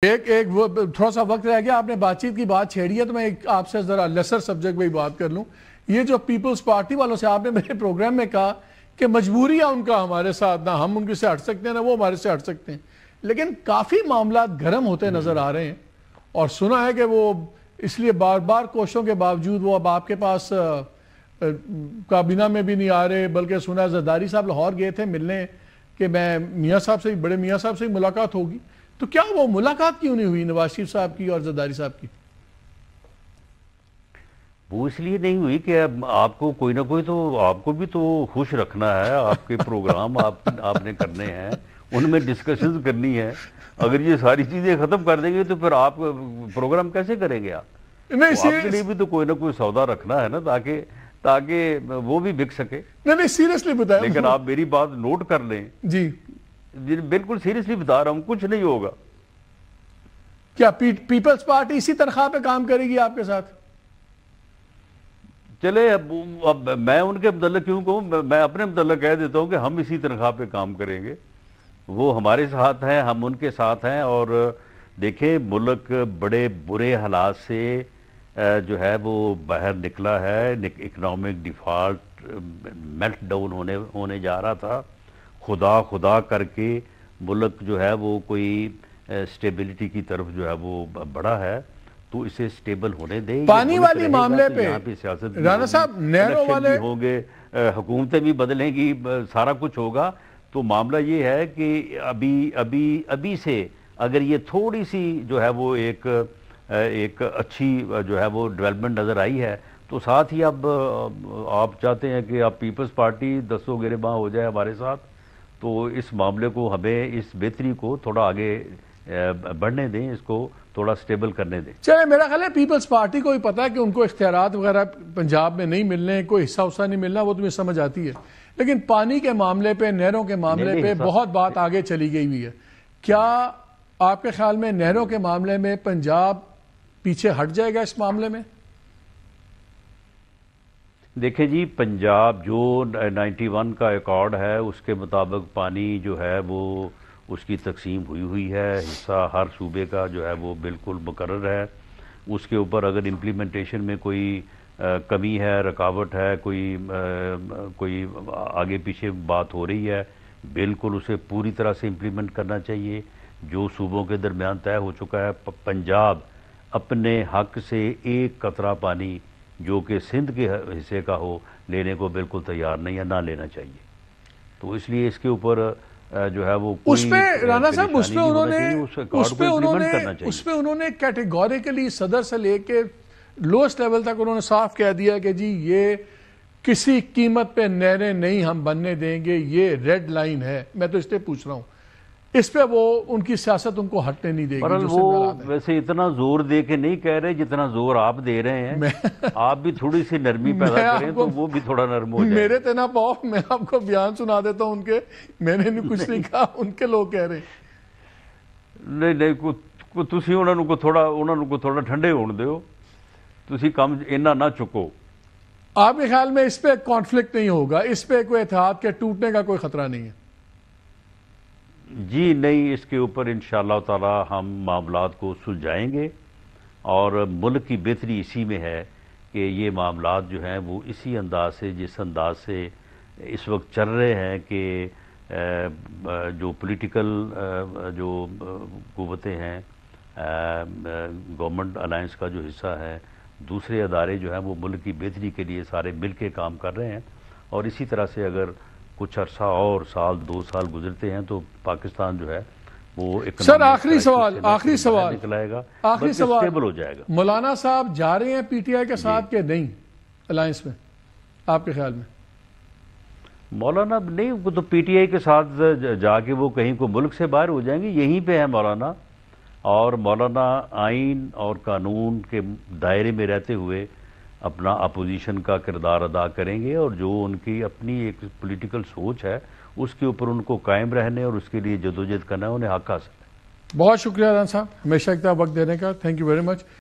ایک وہ تھوڑا سا وقت رہ گیا، آپ نے بات چیت کی بات چھیڑی ہے تو میں آپ سے ذرا لیسر سبجیکٹ پہ بات کر لوں. یہ جو پیپلز پارٹی والوں سے آپ نے میرے پروگرام میں کہا کہ مجبوری ہے ان کا ہمارے ساتھ، نہ ہم ان سے ہٹ سکتے ہیں نہ وہ ہمارے سے ہٹ سکتے ہیں، لیکن کافی معاملات گرم ہوتے نظر آ رہے ہیں اور سنا ہے کہ وہ اس لیے بار بار کوششوں کے باوجود وہ اب آپ کے پاس کابینہ میں بھی نہیں آ رہے، بلکہ سنا ہے زرداری صاحب لاہور گئے تھے ملنے کہ میں میاں صاحب سے بڑے میاں صاحب سے ملاقات ہوگی. تو کیا وہ ملاقات کیوں نہیں ہوئی نواز شریف صاحب کی اور زرداری صاحب کی؟ وہ اس لیے نہیں ہوئی کہ آپ کو کوئی نہ کوئی تو آپ کو بھی تو خوش رکھنا ہے، آپ کے پروگرام آپ نے کرنے ہیں، ان میں ڈسکشنز کرنی ہے. اگر یہ ساری چیزیں ختم کر دیں گے تو پھر آپ پروگرام کیسے کریں گے؟ آپ کے لیے بھی تو کوئی نہ کوئی سودا رکھنا ہے نا، تاکہ وہ بھی بک سکے. نہیں سیریسلی بتائیں. لیکن آپ میری بات نوٹ کر لیں. جی بالکل سیریسلی بتا رہا ہوں، کچھ نہیں ہوگا. کیا پیپلز پارٹی اسی تنخواہ پہ کام کرے گی آپ کے ساتھ؟ چلے اب میں ان کے متعلق کیوں کہوں، میں اپنے متعلق کہہ دیتا ہوں کہ ہم اسی تنخواہ پہ کام کریں گے. وہ ہمارے ساتھ ہیں، ہم ان کے ساتھ ہیں. اور دیکھیں ملک بڑے برے حالات سے جو ہے وہ باہر نکلا ہے. اکنامک ڈیفالٹ میلٹ ڈاؤن ہونے جا رہا تھا. خدا کر کے ملک جو ہے وہ کوئی سٹیبلٹی کی طرف جو ہے وہ بڑا ہے، تو اسے سٹیبل ہونے دیں. پانی والی معاملے پہ یہاں پہ سیاست رانا صاحب نہروں والے ہوں گے، حکومتیں بھی بدلیں گی، سارا کچھ ہوگا. تو معاملہ یہ ہے کہ ابھی سے اگر یہ تھوڑی سی جو ہے وہ ایک اچھی جو ہے وہ ڈیولپمنٹ نظر آئی ہے، تو ساتھ ہی اب آپ چاہتے ہیں کہ آپ پیپلز پارٹی دستوں گریباں ہو جائے ہمارے ساتھ، تو اس معاملے کو ہمیں اس بہتری کو تھوڑا آگے بڑھنے دیں، اس کو تھوڑا سٹیبل کرنے دیں. چلے میرا خیال ہے پیپلز پارٹی کو بھی پتا ہے کہ ان کو اختیارات وغیرہ پنجاب میں نہیں ملنے، کوئی حصہ نہیں ملنا، وہ تمہیں سمجھ آتی ہے. لیکن پانی کے معاملے پہ، نہروں کے معاملے پہ بہت بات آگے چلی گئی ہوئی ہے. کیا آپ کے خیال میں نہروں کے معاملے میں پنجاب پیچھے ہٹ جائے گا اس معاملے میں؟ دیکھیں جی، پنجاب جو 91 کا ایکارڈ ہے اس کے مطابق پانی جو ہے وہ اس کی تقسیم ہوئی ہے. حصہ ہر صوبے کا جو ہے وہ بالکل مقرر ہے. اس کے اوپر اگر امپلیمنٹیشن میں کوئی کمی ہے، رکاوٹ ہے، کوئی آگے پیچھے بات ہو رہی ہے، بالکل اسے پوری طرح سے امپلیمنٹ کرنا چاہیے. جو صوبوں کے درمیان طے ہو چکا ہے، پنجاب اپنے حق سے ایک قطرہ پانی جو کہ سندھ کے حصے کا ہو لینے کو بالکل تیار نہیں ہے، نہ لینا چاہیے. تو اس لیے اس کے اوپر جو ہے وہ اس پہ رانا صاحب اس پہ انہوں نے کیٹیگوریکلی صدر سے لے کے لوسٹ لیول تک انہوں نے صاف کہہ دیا کہ جی یہ کسی قیمت پہ نہریں نہیں ہم بننے دیں گے، یہ ریڈ لائن ہے. میں تو اس پہ پوچھ رہا ہوں، اس پہ وہ ان کی سیاست ان کو ہٹنے نہیں دے گی. وہ ویسے اتنا زور دے کے نہیں کہہ رہے جتنا زور آپ دے رہے ہیں. آپ بھی تھوڑی سی نرمی پیدا کریں تو وہ بھی تھوڑا نرم ہو جائے. میرے تینا پاؤ، میں آپ کو بیان سنا دیتا ہوں ان کے، میں نے کچھ نہیں کہا، ان کے لوگ کہہ رہے ہیں. نہیں تسی انہوں کو تھوڑا ٹھنڈے ہون دیو، تسی کم اینا نہ چکو. آپ کے خیال میں اس پہ کانفلکٹ نہیں ہوگا، اس پہ کوئی اتحاد کے ٹوٹنے کا کوئی خطرہ نہیں ہے؟ جی نہیں، اس کے اوپر انشاءاللہ تعالی ہم معاملات کو سلجھائیں گے اور ملک کی بہتری اسی میں ہے کہ یہ معاملات جو ہیں وہ اسی انداز سے، جس انداز سے اس وقت چل رہے ہیں کہ جو پولیٹیکل جو قوتیں ہیں، گورنمنٹ الائنس کا جو حصہ ہے، دوسرے ادارے جو ہیں وہ ملک کی بہتری کے لیے سارے مل کے کام کر رہے ہیں. اور اسی طرح سے اگر کچھ عرصہ اور سال 2 سال گزرتے ہیں تو پاکستان جو ہے وہ سر آخری سوال نکلائے گا، آخری سوال سٹیبل ہو جائے گا. مولانا صاحب جا رہے ہیں پی ٹی آئی کے ساتھ کہ نہیں الائنس میں آپ کے خیال میں؟ مولانا نہیں، وہ تو پی ٹی آئی کے ساتھ جا کے وہ کہیں کو ملک سے باہر ہو جائیں گے، یہیں پہ ہے مولانا. اور مولانا آئین اور قانون کے دائرے میں رہتے ہوئے اپنا اپوزیشن کا کردار ادا کریں گے، اور جو ان کی اپنی ایک پولیٹیکل سوچ ہے اس کے اوپر ان کو قائم رہنے اور اس کے لیے جدوجہد کرنا ہے، انہیں حق حاصل ہے. بہت شکریہ رانا صاحب، ہمیشہ ایک وقت دینے کا. Thank you very much.